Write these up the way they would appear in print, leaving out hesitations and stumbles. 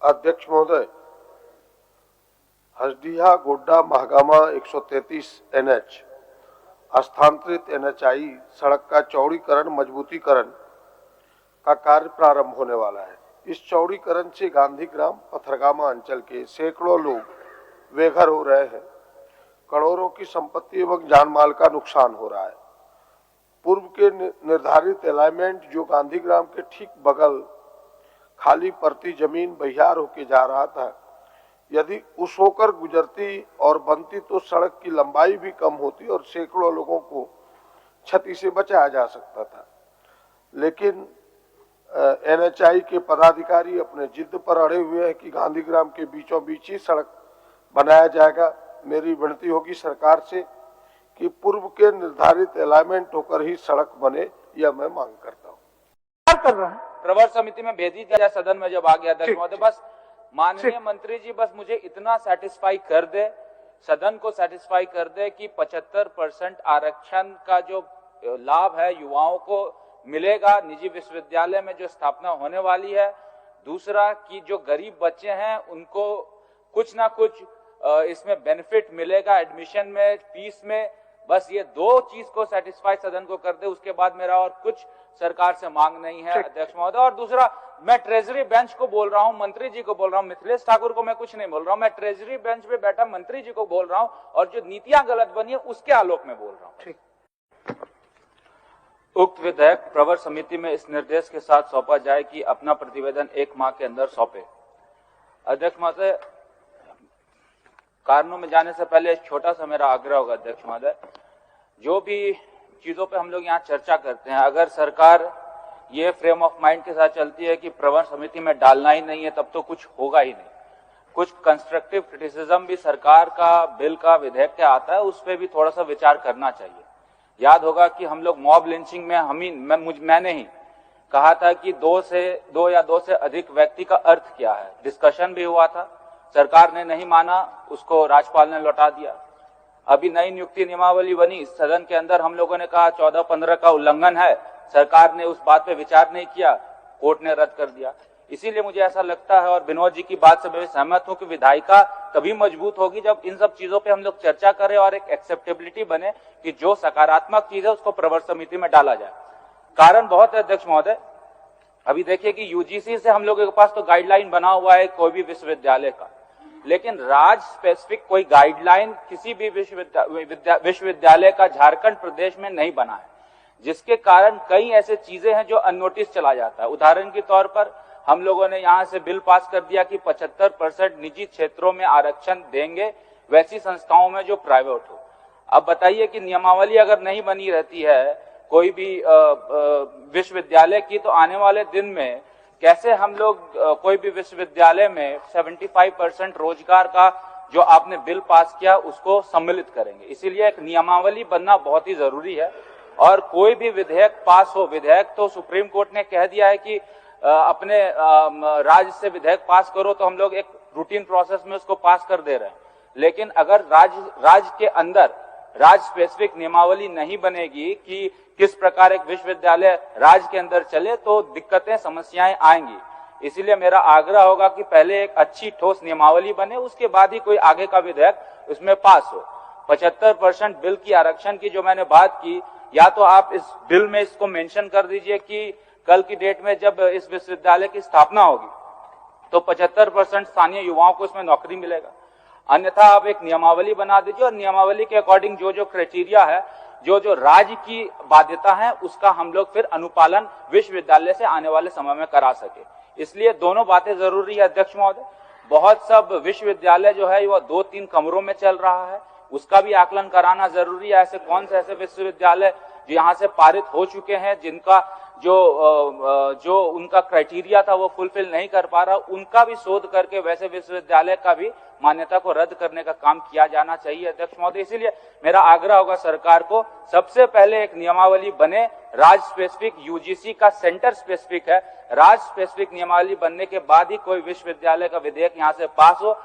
अध्यक्ष महोदय, हसडीहा गोड्डा महागामा 133 NH स्थानांतरित NHI सड़क का चौड़ीकरण मजबूतीकरण का कार्य प्रारंभ होने वाला है। इस चौड़ीकरण से गांधीग्राम पथरगामा अंचल के सैकड़ों लोग बेघर हो रहे हैं। करोड़ों की संपत्ति एवं जानमाल का नुकसान हो रहा है। पूर्व के निर्धारित अलाइनमेंट जो गांधीग्राम के ठीक बगल खाली पड़ती जमीन बहियार होके जा रहा था, यदि उस होकर गुजरती और बनती तो सड़क की लंबाई भी कम होती और सैकड़ों लोगों को क्षति से बचाया जा सकता था। लेकिन NHI के पदाधिकारी अपने जिद पर अड़े हुए हैं कि गांधीग्राम के बीचों बीच ही सड़क बनाया जाएगा। मेरी विनती होगी सरकार से कि पूर्व के निर्धारित अलाइनमेंट होकर ही सड़क बने, यह मैं मांग करता हूँ। कर रहा है प्रवर समिति में भेज दिया जाए। सदन में जब आ गया अध्यक्ष महोदय, बस माननीय मंत्री जी बस मुझे इतना सेटिस्फाई कर दे, सदन को सेटिस्फाई कर दे कि 75% आरक्षण का जो लाभ है युवाओं को मिलेगा निजी विश्वविद्यालय में जो स्थापना होने वाली है। दूसरा कि जो गरीब बच्चे हैं उनको कुछ ना कुछ इसमें बेनिफिट मिलेगा एडमिशन में, फीस में। बस ये दो चीज को सेटिस्फाई सदन को कर दे, उसके बाद मेरा और कुछ सरकार से मांग नहीं है अध्यक्ष महोदय। और दूसरा, मैं ट्रेजरी बेंच को बोल रहा हूं, मंत्री जी को बोल रहा हूं, मिथिलेश ठाकुर को मैं कुछ नहीं बोल रहा हूं, मैं ट्रेजरी बेंच पे बैठा मंत्री जी को बोल रहा हूं और जो नीतियां गलत बनी है उसके आलोक में बोल रहा हूं। उक्त विधेयक प्रवर समिति में इस निर्देश के साथ सौंपा जाए कि अपना प्रतिवेदन 1 माह के अंदर सौंपे। अध्यक्ष महोदय, कारणों में जाने से पहले एक छोटा सा मेरा आग्रह होगा अध्यक्ष महोदय, जो भी चीजों पे हम लोग यहाँ चर्चा करते हैं, अगर सरकार ये फ्रेम ऑफ माइंड के साथ चलती है कि प्रवर समिति में डालना ही नहीं है तब तो कुछ होगा ही नहीं। कुछ कंस्ट्रक्टिव क्रिटिसिज्म भी सरकार का बिल का विधेयक के आता है, उस पर भी थोड़ा सा विचार करना चाहिए। याद होगा कि हम लोग मॉब लिंचिंग में मैंने ही कहा था कि दो से अधिक व्यक्ति का अर्थ क्या है। डिस्कशन भी हुआ था, सरकार ने नहीं माना, उसको राज्यपाल ने लौटा दिया। अभी नई नियुक्ति नियमावली बनी, सदन के अंदर हम लोगों ने कहा 14-15 का उल्लंघन है, सरकार ने उस बात पे विचार नहीं किया, कोर्ट ने रद्द कर दिया। इसीलिए मुझे ऐसा लगता है और विनोद जी की बात से मैं सहमत हूं कि विधायिका तभी मजबूत होगी जब इन सब चीजों पे हम लोग चर्चा करें और एक एक्सेप्टेबिलिटी बने कि जो सकारात्मक चीज है उसको प्रवर समिति में डाला जाए। कारण बहुत है अध्यक्ष महोदय। अभी देखिए कि यूजीसी से हम लोगों के पास तो गाइडलाइन बना हुआ है कोई भी विश्वविद्यालय का, लेकिन राज्य स्पेसिफिक कोई गाइडलाइन किसी भी विश्वविद्यालय का झारखंड प्रदेश में नहीं बना है, जिसके कारण कई ऐसे चीजें हैं जो अननोटिस चला जाता है। उदाहरण के तौर पर हम लोगों ने यहां से बिल पास कर दिया कि 75% निजी क्षेत्रों में आरक्षण देंगे वैसी संस्थाओं में जो प्राइवेट हो। अब बताइए कि नियमावली अगर नहीं बनी रहती है कोई भी विश्वविद्यालय की, तो आने वाले दिन में कैसे हम लोग कोई भी विश्वविद्यालय में 75% रोजगार का जो आपने बिल पास किया उसको सम्मिलित करेंगे। इसीलिए एक नियमावली बनना बहुत ही जरूरी है। और कोई भी विधेयक पास हो, विधेयक तो सुप्रीम कोर्ट ने कह दिया है कि अपने राज्य से विधेयक पास करो, तो हम लोग एक रूटीन प्रोसेस में उसको पास कर दे रहे हैं। लेकिन अगर राज्य के अंदर राज्य स्पेसिफिक नियमावली नहीं बनेगी कि किस प्रकार एक विश्वविद्यालय राज्य के अंदर चले, तो दिक्कतें समस्याएं आएंगी। इसीलिए मेरा आग्रह होगा कि पहले एक अच्छी ठोस नियमावली बने, उसके बाद ही कोई आगे का विधेयक उसमें पास हो। 75% बिल की आरक्षण की जो मैंने बात की, या तो आप इस बिल में इसको मेंशन कर दीजिए कि कल की डेट में जब इस विश्वविद्यालय की स्थापना होगी तो 75% स्थानीय युवाओं को इसमें नौकरी मिलेगा। अन्यथा आप एक नियमावली बना दीजिए और नियमावली के अकॉर्डिंग जो क्राइटेरिया है, जो राज्य की बाध्यता है, उसका हम लोग फिर अनुपालन विश्वविद्यालय से आने वाले समय में करा सके। इसलिए दोनों बातें जरूरी है अध्यक्ष महोदय। बहुत सब विश्वविद्यालय जो है वो 2-3 कमरों में चल रहा है, उसका भी आकलन कराना जरूरी है। ऐसे कौन से ऐसे विश्वविद्यालय जो यहाँ से पारित हो चुके हैं, जिनका जो उनका क्राइटेरिया था वो फुलफिल नहीं कर पा रहा, उनका भी शोध करके वैसे विश्वविद्यालय का भी मान्यता को रद्द करने का काम किया जाना चाहिए अध्यक्ष महोदय। इसीलिए मेरा आग्रह होगा सरकार को, सबसे पहले एक नियमावली बने, राज्य स्पेसिफिक, यूजीसी का सेंटर स्पेसिफिक है, राज्य स्पेसिफिक नियमावली बनने के बाद ही कोई विश्वविद्यालय का विधेयक यहाँ से पास हो।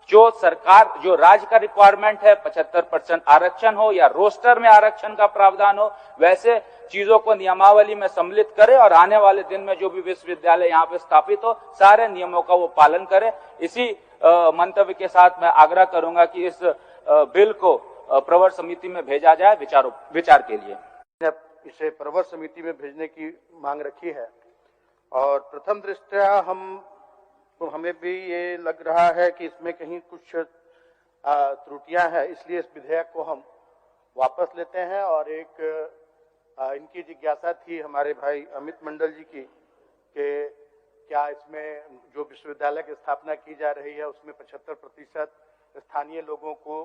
जो सरकार, जो राज्य का रिक्वायरमेंट है 75% आरक्षण हो या रोस्टर में आरक्षण का प्रावधान हो, वैसे चीजों को नियमावली में सम्मिलित करे और आने वाले दिन में जो भी विश्वविद्यालय यहाँ पे स्थापित हो सारे नियमों का वो पालन करे। इसी मंतव्य के साथ मैं आग्रह करूंगा कि इस बिल को प्रवर समिति में भेजा जाए विचार के लिए। इसे प्रवर समिति में भेजने की मांग रखी है और प्रथम दृष्टया हमें भी ये लग रहा है कि इसमें कहीं कुछ त्रुटियां हैं, इसलिए इस विधेयक को हम वापस लेते हैं। और एक इनकी जिज्ञासा थी हमारे भाई अमित मंडल जी की कि क्या इसमें जो विश्वविद्यालय की स्थापना की जा रही है उसमें 75% स्थानीय लोगों को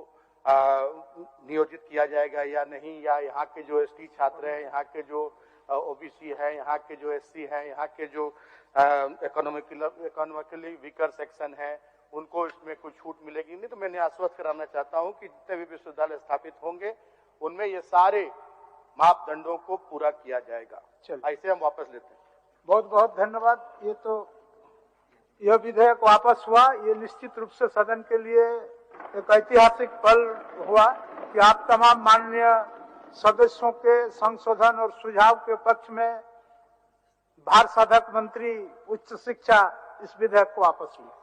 नियोजित किया जाएगा या नहीं, या यहाँ के जो एसटी छात्र हैं, यहाँ के जो ओबीसी है, यहाँ के जो एससी हैं, यहाँ के जो इकोनॉमिकली वीकर सेक्शन है, उनको इसमें कुछ छूट मिलेगी नहीं। तो मैंने आश्वस्त कराना चाहता हूँ कि जितने भी विश्वविद्यालय स्थापित होंगे उनमें ये सारे मापदंडों को पूरा किया जाएगा। ऐसे हम वापस लेते हैं। बहुत बहुत धन्यवाद। ये तो यह विधेयक वापस हुआ, ये निश्चित रूप से सदन के लिए एक ऐतिहासिक पल हुआ कि आप तमाम माननीय सदस्यों के संशोधन और सुझाव के पक्ष में भार साधक मंत्री उच्च शिक्षा इस विधेयक को वापस लिया।